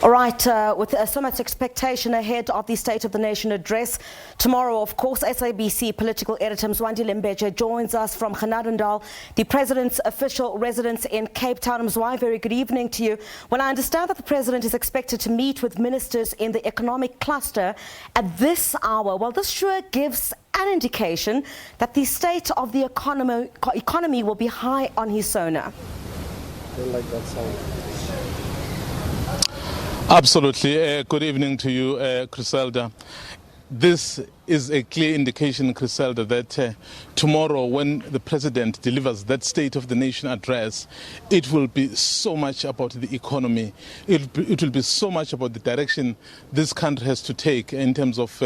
All right, with so much expectation ahead of the State of the Nation address tomorrow, of course, SABC political editor Mzwandile Mbeje joins us from Genadendal, the President's official residence in Cape Town. Mzwai, very good evening to you. Well, I understand that the President is expected to meet with ministers in the economic cluster at this hour. Well, this sure gives an indication that the state of the economy will be high on his sonar. I don't like that sound. Absolutely. Good evening to you, Griselda. This is a clear indication, Griselda, that tomorrow when the President delivers that State of the Nation address, it will be so much about the economy. It will be so much about the direction this country has to take in terms of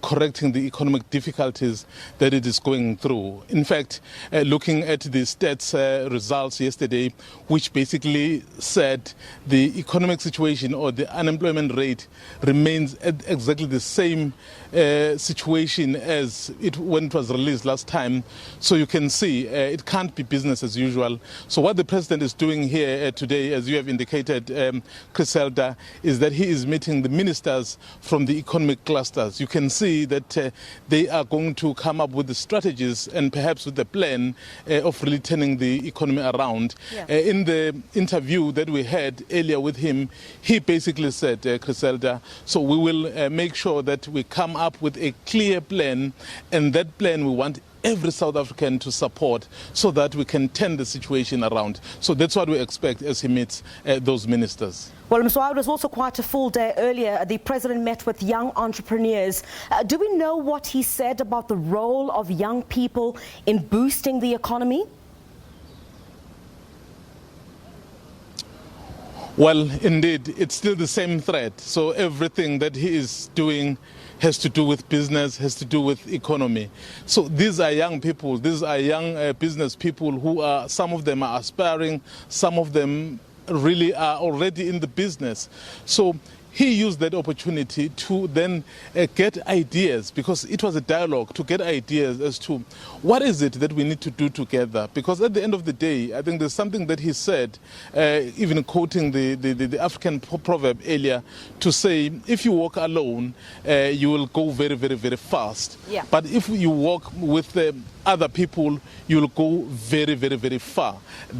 correcting the economic difficulties that it is going through. In fact, looking at the stats results yesterday, which basically said the economic situation or the unemployment rate remains at exactly the same situation as when it was released last time. So you can see it can't be business as usual. So what the President is doing here today, as you have indicated, Griselda, is that he is meeting the ministers from the economic clusters. You can see that they are going to come up with the strategies and perhaps with the plan of really turning the economy around. Yeah. In the interview that we had earlier with him, he basically said, Griselda, so we will make sure that we come up with a clear plan, and that plan we want every South African to support so that we can turn the situation around. So that's what we expect as he meets those ministers. Well, Mzwai, it was also quite a full day earlier. The President met with young entrepreneurs. Do we know what he said about the role of young people in boosting the economy? Well, indeed, it's still the same thread. So everything that he is doing has to do with business, has to do with economy. So these are young people, these are young business people who are, some of them are aspiring, some of them really are already in the business. So he used that opportunity to then get ideas, because it was a dialogue, to get ideas as to what is it that we need to do together. Because at the end of the day, I think there's something that he said, even quoting the African proverb earlier, to say, if you walk alone, you will go very, very, very fast. Yeah. But if you walk with other people, you will go very, very, very far.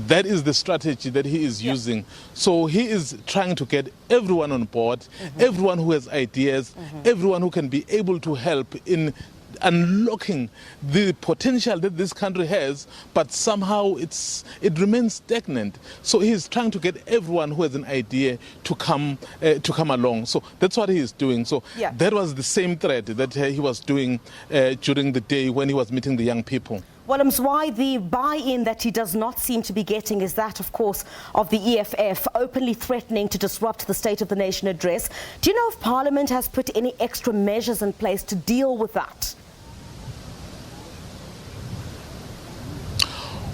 That is the strategy that he is using. So he is trying to get everyone on board, everyone who has ideas, everyone who can be able to help in unlocking the potential that this country has, but somehow it remains stagnant. So he is trying to get everyone who has an idea to come along. So that's what he is doing. So that was the same thread that he was doing during the day when he was meeting the young people. Well, Mzwai, the buy-in that he does not seem to be getting is that, of course, of the EFF, openly threatening to disrupt the State of the Nation address. Do you know if Parliament has put any extra measures in place to deal with that?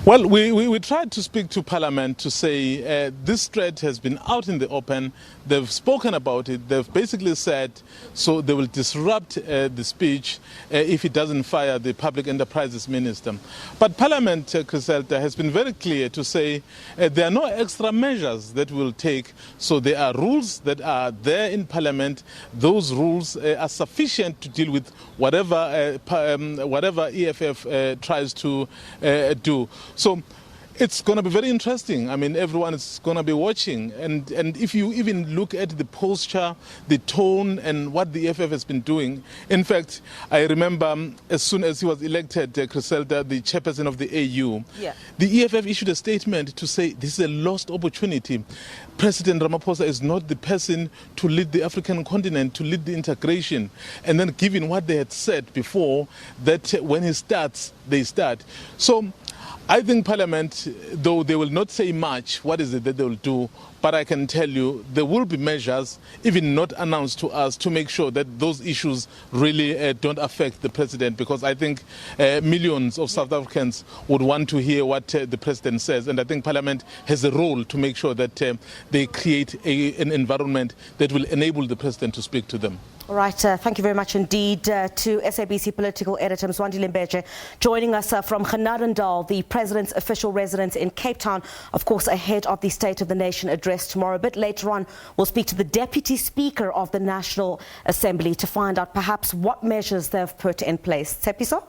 Well, we tried to speak to Parliament to say this threat has been out in the open. They've spoken about it. They've basically said so they will disrupt the speech if it doesn't fire the Public Enterprises Minister. But Parliament, Griselda, has been very clear to say there are no extra measures that we'll take. So there are rules that are there in Parliament. Those rules are sufficient to deal with whatever EFF tries to do. So it's going to be very interesting. I mean, everyone is going to be watching. And if you even look at the posture, the tone, and what the EFF has been doing. In fact, I remember as soon as he was elected, Griselda, the chairperson of the AU, the EFF issued a statement to say this is a lost opportunity. President Ramaphosa is not the person to lead the African continent, to lead the integration. And then given what they had said before, that when he starts, they start. So I think Parliament, though they will not say much, what is it that they will do, but I can tell you there will be measures, even not announced to us, to make sure that those issues really don't affect the President, because I think millions of South Africans would want to hear what the President says, and I think Parliament has a role to make sure that they create an environment that will enable the President to speak to them. All right, thank you very much indeed to SABC political editor Mzwandile Mbeje joining us from Genadendal, the President's official residence in Cape Town, of course ahead of the State of the Nation address tomorrow. A bit later on, we'll speak to the Deputy Speaker of the National Assembly to find out perhaps what measures they've put in place. Tsepiso?